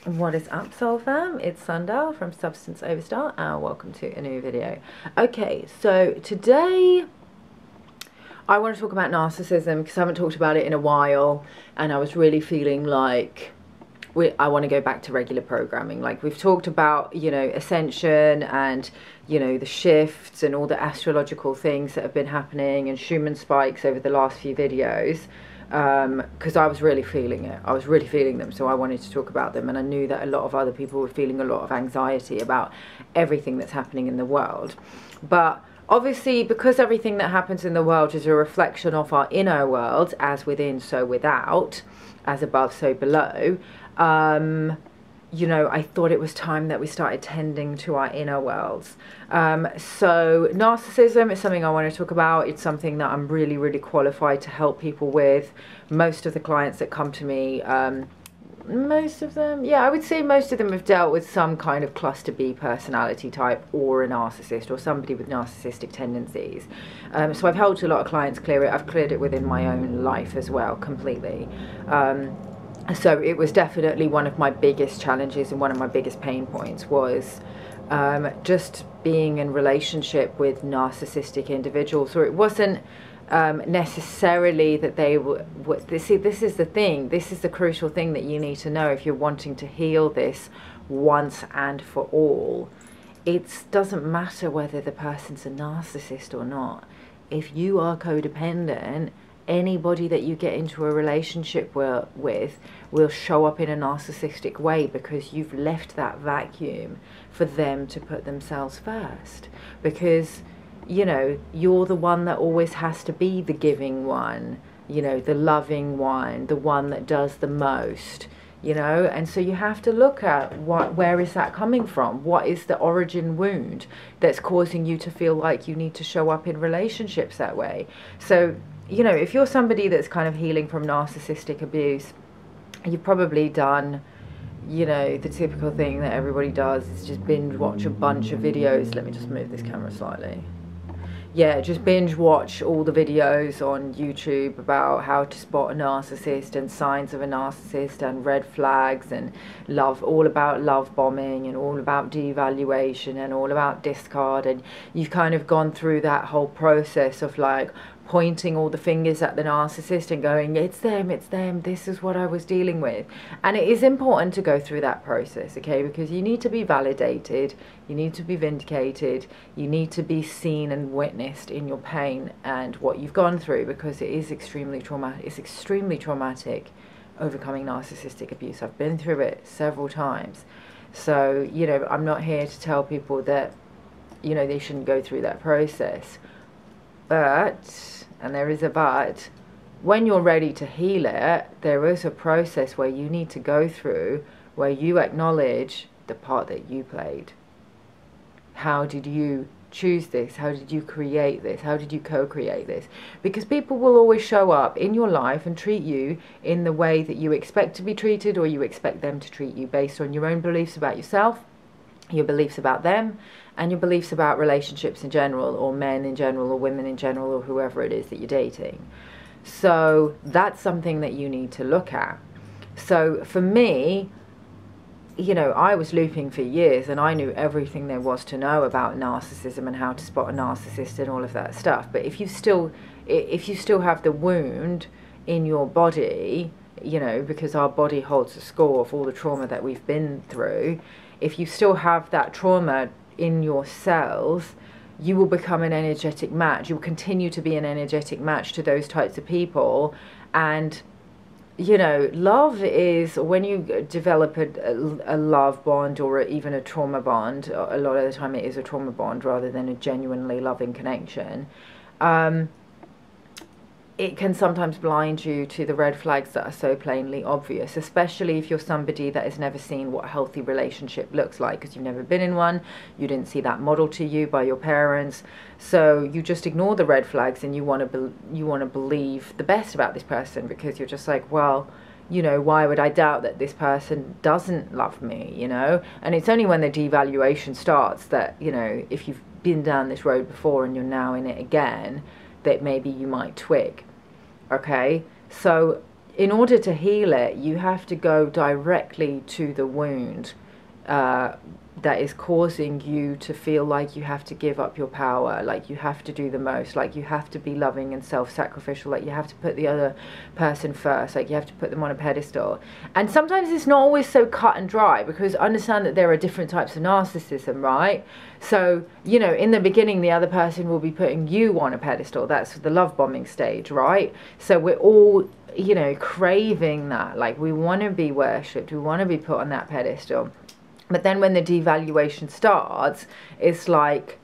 What is up, Soul Fam? It's Sundial from Substance Overstar, and welcome to a new video. Okay, so today I want to talk about narcissism because I haven't talked about it in a while, and I was really feeling like I want to go back to regular programming. Like we've talked about, you know, ascension and, you know, the shifts and all the astrological things that have been happening and Schumann spikes over the last few videos. Because I was really feeling it. I was really feeling them, so I wanted to talk about them, and I knew that a lot of other people were feeling a lot of anxiety about everything that's happening in the world. But obviously, because everything that happens in the world is a reflection of our inner world, as within so without, as above so below, you know, I thought it was time that we started tending to our inner worlds. So narcissism is something I want to talk about. It's something that I'm really, really qualified to help people with. Most of the clients that come to me, most of them, yeah, I would say most of them have dealt with some kind of cluster B personality type or a narcissist or somebody with narcissistic tendencies. So I've helped a lot of clients clear it. I've cleared it within my own life as well, completely. So it was definitely one of my biggest challenges and one of my biggest pain points was just being in relationship with narcissistic individuals. Or it wasn't necessarily that they were, see, this is the thing, this is the crucial thing that you need to know if you're wanting to heal this once and for all. It doesn't matter whether the person's a narcissist or not. If you are codependent, anybody that you get into a relationship with will show up in a narcissistic way because you've left that vacuum for them to put themselves first. Because, you know, you're the one that always has to be the giving one, you know, the loving one, the one that does the most, you know. And so you have to look at where is that coming from? What is the origin wound that's causing you to feel like you need to show up in relationships that way? So, you know, if you're somebody that's kind of healing from narcissistic abuse, you've probably done, you know, the typical thing that everybody does is just binge watch a bunch of videos. Let me just move this camera slightly. Yeah, just binge watch all the videos on YouTube about how to spot a narcissist and signs of a narcissist and red flags and love, all about love bombing and all about devaluation and all about discard. And you've kind of gone through that whole process of like pointing all the fingers at the narcissist and going, it's them, this is what I was dealing with. And it is important to go through that process, okay, because you need to be validated, you need to be vindicated, you need to be seen and witnessed in your pain and what you've gone through, because it is extremely traumatic. It's extremely traumatic overcoming narcissistic abuse. I've been through it several times. So, you know, I'm not here to tell people that, you know, they shouldn't go through that process. But, and there is a but, when you're ready to heal it, there is a process where you need to go through where you acknowledge the part that you played. How did you choose this? How did you create this? How did you co-create this? Because people will always show up in your life and treat you in the way that you expect to be treated, or you expect them to treat you based on your own beliefs about yourself, your beliefs about them, and your beliefs about relationships in general, or men in general, or women in general, or whoever it is that you're dating. So that's something that you need to look at. So for me, you know, I was looping for years and I knew everything there was to know about narcissism and how to spot a narcissist and all of that stuff. But if you still have the wound in your body, you know, because our body holds a score of all the trauma that we've been through, if you still have that trauma in your cells, you will become an energetic match. You will continue to be an energetic match to those types of people. And, you know, love is, when you develop a love bond or even a trauma bond, a lot of the time it is a trauma bond rather than a genuinely loving connection, it can sometimes blind you to the red flags that are so plainly obvious, especially if you're somebody that has never seen what a healthy relationship looks like, because you've never been in one, you didn't see that model to you by your parents, so you just ignore the red flags and you want to believe the best about this person, because you're just like, well, you know, why would I doubt that this person doesn't love me, you know? And it's only when the devaluation starts that, you know, if you've been down this road before and you're now in it again, that maybe you might twig. Okay, so in order to heal it, you have to go directly to the wound that is causing you to feel like you have to give up your power, like you have to do the most, like you have to be loving and self-sacrificial, like you have to put the other person first, like you have to put them on a pedestal. And sometimes it's not always so cut and dry, because understand that there are different types of narcissism, right? So, you know, in the beginning, the other person will be putting you on a pedestal. That's the love bombing stage, right? So we're all, you know, craving that. Like, we want to be worshipped. We want to be put on that pedestal. But then when the devaluation starts, it's like,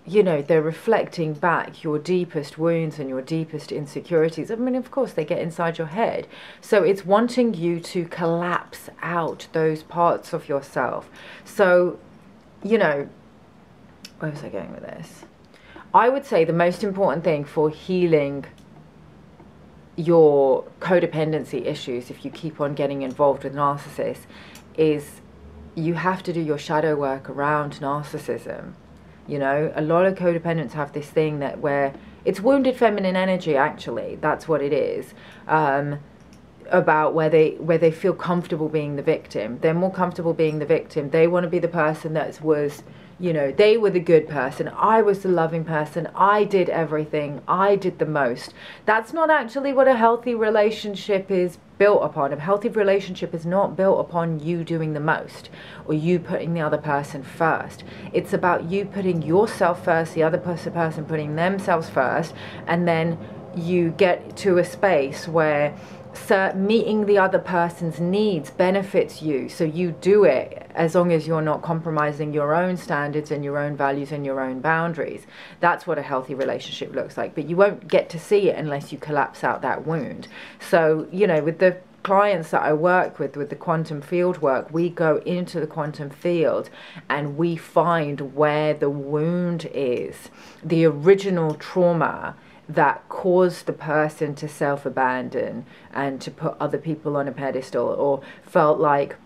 you know, they're reflecting back your deepest wounds and your deepest insecurities. I mean, of course, they get inside your head. So it's wanting you to collapse out those parts of yourself. So, you know, where was I going with this? I would say the most important thing for healing your codependency issues, if you keep on getting involved with narcissists, is you have to do your shadow work around narcissism. You know, a lot of codependents have this thing that where it's wounded feminine energy, actually, that's what it is, about where they feel comfortable being the victim. They're more comfortable being the victim. They want to be the person that was, you know, they were the good person, I was the loving person, I did everything, I did the most. That's not actually what a healthy relationship is built upon. A healthy relationship is not built upon you doing the most or you putting the other person first. It's about you putting yourself first, the other person putting themselves first, and then you get to a space where meeting the other person's needs benefits you, so you do it as long as you're not compromising your own standards and your own values and your own boundaries. That's what a healthy relationship looks like, but you won't get to see it unless you collapse out that wound. So, you know, with the clients that I work with the quantum field work, we go into the quantum field and we find where the wound is, the original trauma that caused the person to self-abandon and to put other people on a pedestal, or felt like,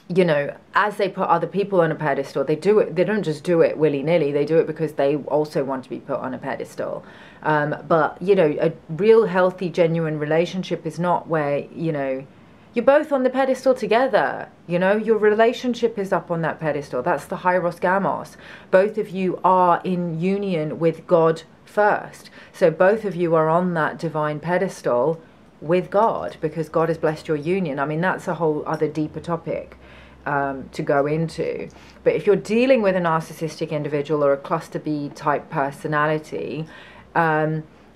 you know, as they put other people on a pedestal, they do it, they don't just do it willy-nilly, they do it because they also want to be put on a pedestal. But, you know, a real healthy, genuine relationship is not where, you know, you're both on the pedestal together. You know, your relationship is up on that pedestal. That's the Hyros Gamos. Both of you are in union with God first. So both of you are on that divine pedestal with God, because God has blessed your union. I mean, that's a whole other deeper topic to go into. But if you're dealing with a narcissistic individual or a cluster B type personality,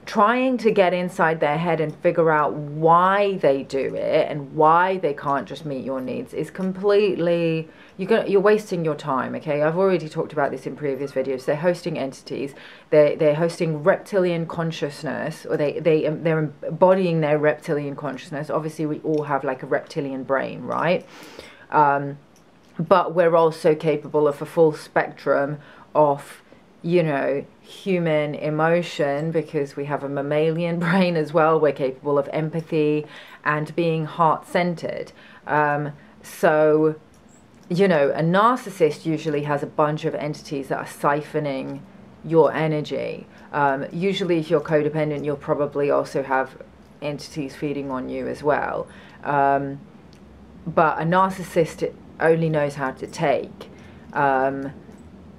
trying to get inside their head and figure out why they do it and why they can't just meet your needs is completely, you're wasting your time. Okay, I've already talked about this in previous videos. They're hosting entities, they're hosting reptilian consciousness, or they're embodying their reptilian consciousness. Obviously we all have like a reptilian brain, right? But we're also capable of a full spectrum of, you know, human emotion, because we have a mammalian brain as well. We're capable of empathy and being heart-centered. So, you know, a narcissist usually has a bunch of entities that are siphoning your energy. Usually if you're codependent, you'll probably also have entities feeding on you as well. But a narcissist only knows how to take.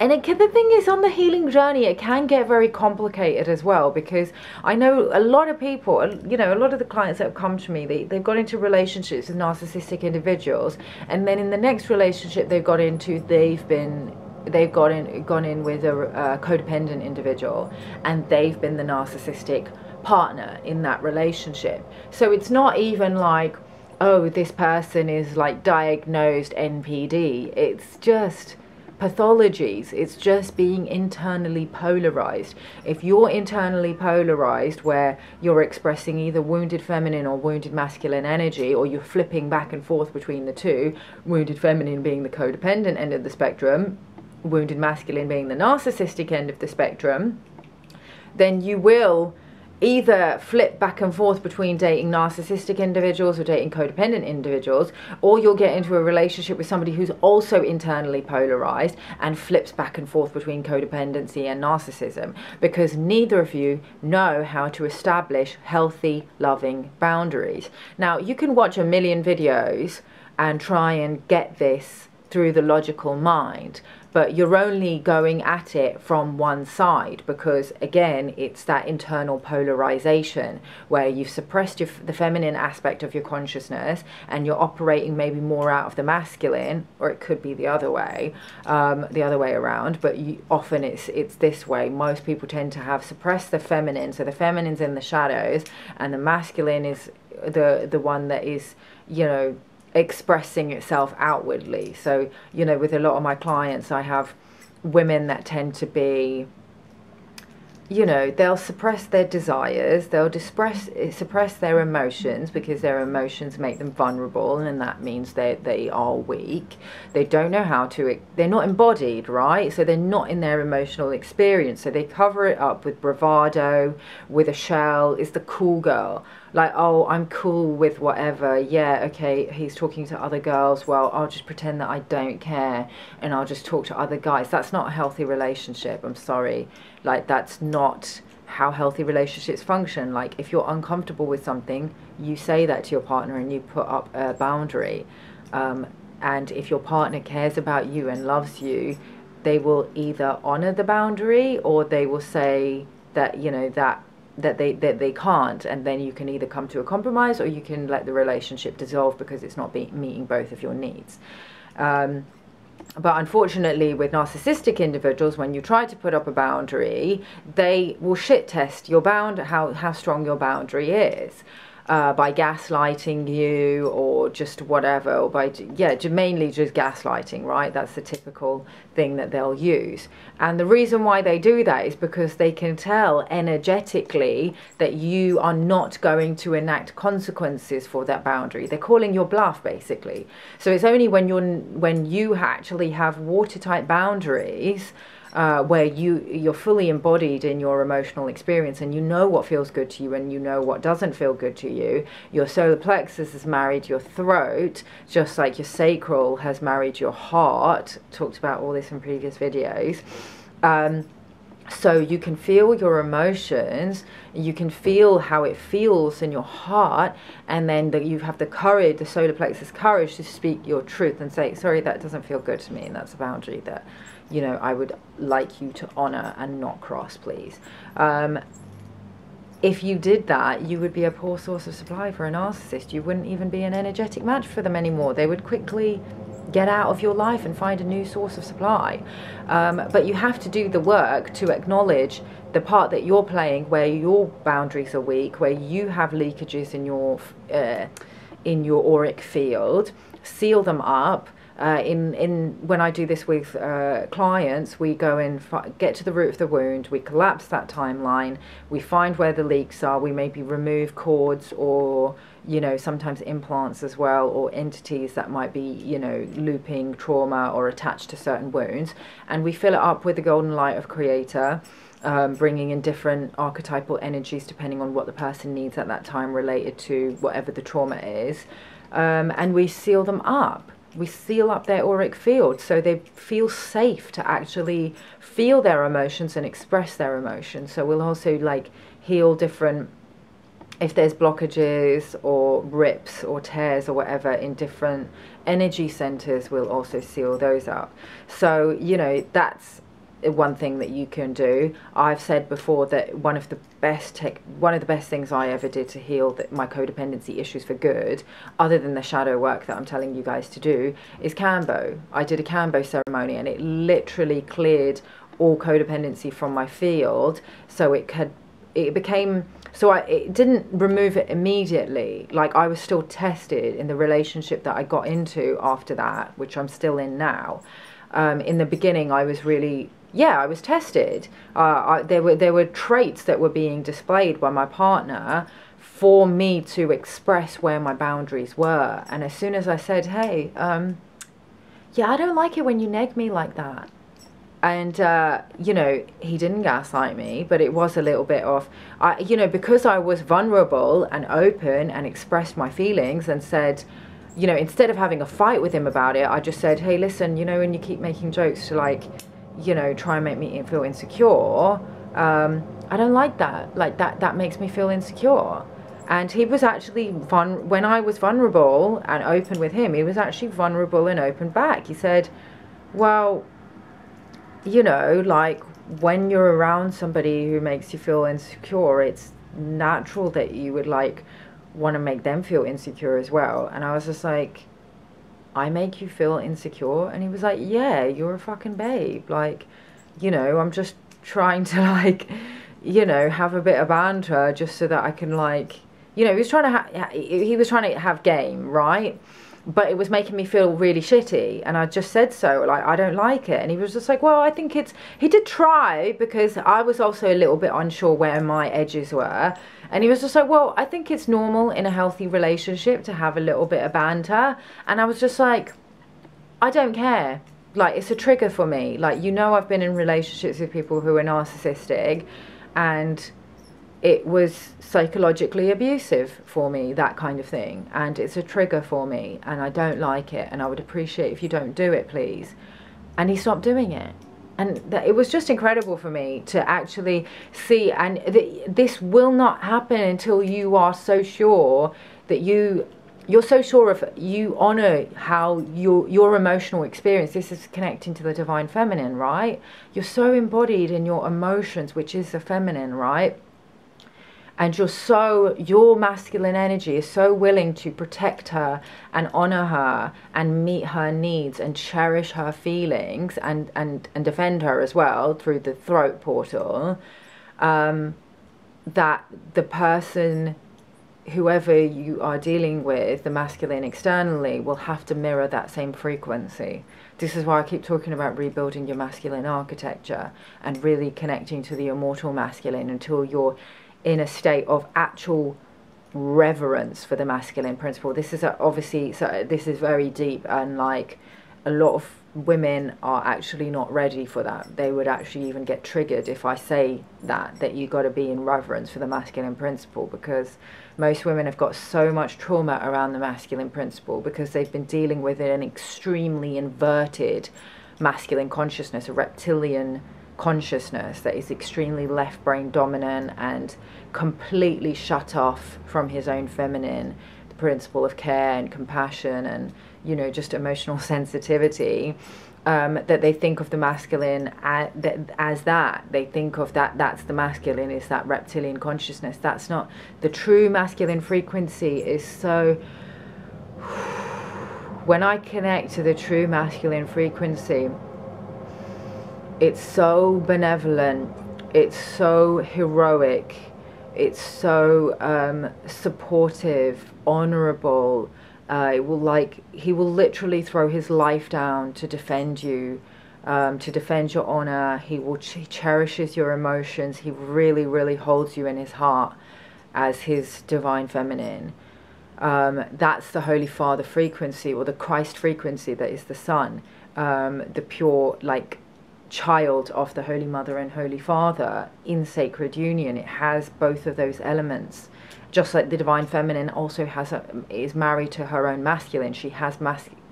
And the thing is, on the healing journey, it can get very complicated as well, because I know a lot of people, you know, a lot of the clients that have come to me, they've got into relationships with narcissistic individuals, and then in the next relationship they've got into, they've gone in with a codependent individual, and they've been the narcissistic partner in that relationship. So it's not even like, oh, this person is like diagnosed NPD. It's just pathologies. It's just being internally polarized. If you're internally polarized, where you're expressing either wounded feminine or wounded masculine energy, or you're flipping back and forth between the two, wounded feminine being the codependent end of the spectrum, wounded masculine being the narcissistic end of the spectrum, then you will either flip back and forth between dating narcissistic individuals or dating codependent individuals, or you'll get into a relationship with somebody who's also internally polarized and flips back and forth between codependency and narcissism, because neither of you know how to establish healthy, loving boundaries. Now, you can watch a million videos and try and get this through the logical mind, but you're only going at it from one side, because again, it's that internal polarization where you've suppressed the feminine aspect of your consciousness and you're operating maybe more out of the masculine, or it could be the other way around, but often it's this way. Most people tend to have suppressed the feminine, so the feminine's in the shadows and the masculine is the one that is, you know, expressing itself outwardly. So, you know, with a lot of my clients, I have women that tend to be, you know, they'll suppress their desires, they'll suppress their emotions, because their emotions make them vulnerable, and that means they are weak. They don't know how to, they're not embodied, right? So they're not in their emotional experience, so they cover it up with bravado, with a shell. It's the cool girl, like, oh, I'm cool with whatever, yeah, okay, he's talking to other girls, well, I'll just pretend that I don't care and I'll just talk to other guys. That's not a healthy relationship, I'm sorry. Like, that's not how healthy relationships function. Like, if you're uncomfortable with something, you say that to your partner and you put up a boundary. And if your partner cares about you and loves you, they will either honor the boundary, or they will say that, you know, that they can't, and then you can either come to a compromise, or you can let the relationship dissolve because it's not meeting both of your needs. But unfortunately, with narcissistic individuals, when you try to put up a boundary, they will shit test your how strong your boundary is, by gaslighting you, or just whatever, or by, yeah, mainly just gaslighting, right? That's the typical thing that they'll use. And the reason why they do that is because they can tell energetically that you are not going to enact consequences for that boundary. They're calling your bluff, basically. So it's only when you actually have watertight boundaries, where you're fully embodied in your emotional experience, and you know what feels good to you and you know what doesn't feel good to you. Your solar plexus has married your throat, just like your sacral has married your heart. Talked about all this in previous videos. So you can feel your emotions, you can feel how it feels in your heart, and then you have the courage, the solar plexus courage, to speak your truth and say, sorry, that doesn't feel good to me, and that's a boundary that, you know, I would like you to honor and not cross, please. If you did that, you would be a poor source of supply for a narcissist. You wouldn't even be an energetic match for them anymore. They would quickly get out of your life and find a new source of supply. But you have to do the work to acknowledge the part that you're playing, where your boundaries are weak, where you have leakages in your auric field. Seal them up. When I do this with clients, we go and get to the root of the wound, we collapse that timeline, we find where the leaks are, we maybe remove cords, or, you know, sometimes implants as well, or entities that might be, you know, looping trauma or attached to certain wounds, and we fill it up with the golden light of Creator, bringing in different archetypal energies depending on what the person needs at that time, related to whatever the trauma is, and we seal them up. We seal up their auric field so they feel safe to actually feel their emotions and express their emotions. So we'll also, like, heal different, if there's blockages or rips or tears or whatever in different energy centers, we'll also seal those up. So, you know, that's one thing that you can do. I've said before that one of the best things I ever did to heal my codependency issues for good, other than the shadow work that I'm telling you guys to do, is Kambo. I did a Kambo ceremony, and it literally cleared all codependency from my field. So it didn't remove it immediately. Like, I was still tested in the relationship that I got into after that, which I'm still in now. In the beginning, I was really, I was tested. There were traits that were being displayed by my partner for me to express where my boundaries were. And as soon as I said, hey, yeah, I don't like it when you neg me like that, And, you know, he didn't gaslight me, but it was a little bit of, you know, because I was vulnerable and open and expressed my feelings and said, you know, instead of having a fight with him about it, I just said, hey, listen, you know, when you keep making jokes to, like, you know, try and make me feel insecure, I don't like that. Like, that makes me feel insecure. And he was actually, when I was vulnerable and open with him, he was actually vulnerable and open back. He said, well, you know, like, when you're around somebody who makes you feel insecure, it's natural that you would, like, want to make them feel insecure as well. And I was just like, I make you feel insecure? And he was like, yeah, you're a fucking babe. Like, you know, I'm just trying to, like, you know, have a bit of banter just so that I can, like, you know, he was trying to have game, right? But it was making me feel really shitty, and I just said so, like, I don't like it. And he was just like, well, I think it's, he did try, because I was also a little bit unsure where my edges were, and he was just like, well, I think it's normal in a healthy relationship to have a little bit of banter. And I was just like, I don't care, like, it's a trigger for me. Like, you know, I've been in relationships with people who are narcissistic, and it was psychologically abusive for me, that kind of thing. And it's a trigger for me, and I don't like it, and I would appreciate if you don't do it, please. And he stopped doing it. And it was just incredible for me to actually see, and this will not happen until you are so sure that you're so sure of, you honor how your emotional experience, this is connecting to the divine feminine, right? You're so embodied in your emotions, which is the feminine, right? And your masculine energy is so willing to protect her and honor her and meet her needs and cherish her feelings and defend her as well through the throat portal, that the person, whoever you are dealing with, the masculine externally, will have to mirror that same frequency. This is why I keep talking about rebuilding your masculine architecture and really connecting to the immortal masculine until you're in a state of actual reverence for the masculine principle. This is obviously, so this is very deep, and like, a lot of women are actually not ready for that. They would actually even get triggered if I say that you got to be in reverence for the masculine principle, because most women have got so much trauma around the masculine principle because they've been dealing with an extremely inverted masculine consciousness, a reptilian consciousness that is extremely left brain dominant and completely shut off from his own feminine, the principle of care and compassion and, you know, just emotional sensitivity, that they think of the masculine as that. They think of that's the masculine, is that reptilian consciousness. That's not the true masculine frequency. Is so, when I connect to the true masculine frequency, it's so benevolent, it's so heroic, it's so supportive, honorable. It will, like, he will literally throw his life down to defend you, to defend your honor. He cherishes your emotions. He really, really holds you in his heart as his divine feminine. That's the Holy Father frequency, or the Christ frequency, that is the Son, the pure, like, child of the Holy Mother and Holy Father in sacred union. It has both of those elements, just like the divine feminine also is married to her own masculine. She has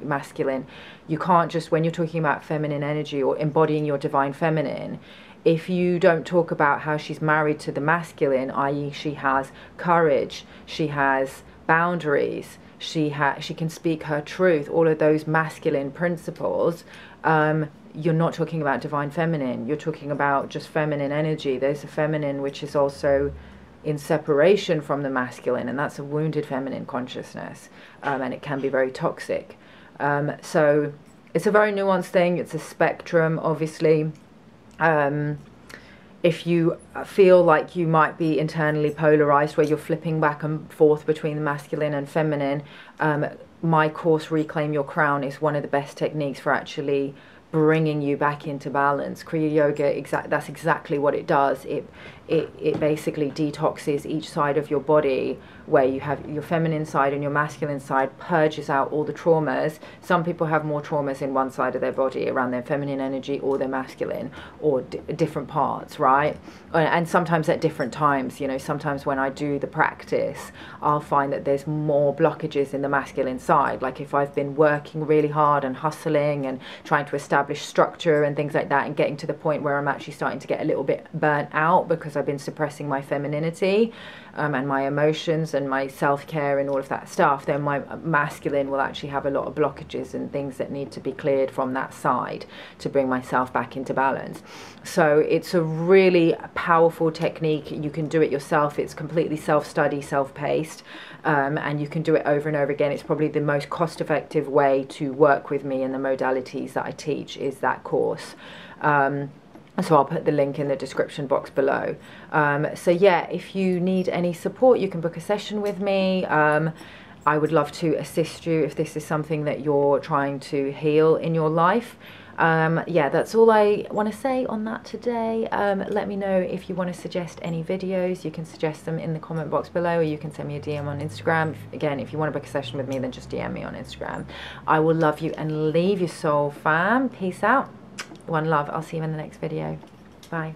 masculine. You can't just, when you're talking about feminine energy or embodying your divine feminine, if you don't talk about how she's married to the masculine, i.e. she has courage, she has boundaries, she can speak her truth, all of those masculine principles, you're not talking about divine feminine. You're talking about just feminine energy. There's a feminine which is also in separation from the masculine, and that's a wounded feminine consciousness, and it can be very toxic. So it's a very nuanced thing. It's a spectrum, obviously. If you feel like you might be internally polarized, where you're flipping back and forth between the masculine and feminine, my course Reclaim Your Crown is one of the best techniques for actually bringing you back into balance. Kriya Yoga, that's exactly what it does. It basically detoxes each side of your body, where you have your feminine side and your masculine side, purges out all the traumas. Some people have more traumas in one side of their body, around their feminine energy or their masculine, or different parts, right? And sometimes at different times, you know, sometimes when I do the practice, I'll find that there's more blockages in the masculine side. Like if I've been working really hard and hustling and trying to establish structure and things like that, and getting to the point where I'm actually starting to get a little bit burnt out because I've been suppressing my femininity and my emotions and my self-care and all of that stuff, then my masculine will actually have a lot of blockages and things that need to be cleared from that side to bring myself back into balance. So it's a really powerful technique. You can do it yourself. It's completely self-study, self-paced, and you can do it over and over again. It's probably the most cost-effective way to work with me, and the modalities that I teach is that course. So I'll put the link in the description box below. So yeah, if you need any support, you can book a session with me. I would love to assist you if this is something that you're trying to heal in your life. Yeah, that's all I want to say on that today. Let me know if you want to suggest any videos. You can suggest them in the comment box below, or you can send me a DM on Instagram. Again, if you want to book a session with me, then just DM me on Instagram. I will love you and leave your soul, fam. Peace out. One love. I'll see you in the next video. Bye.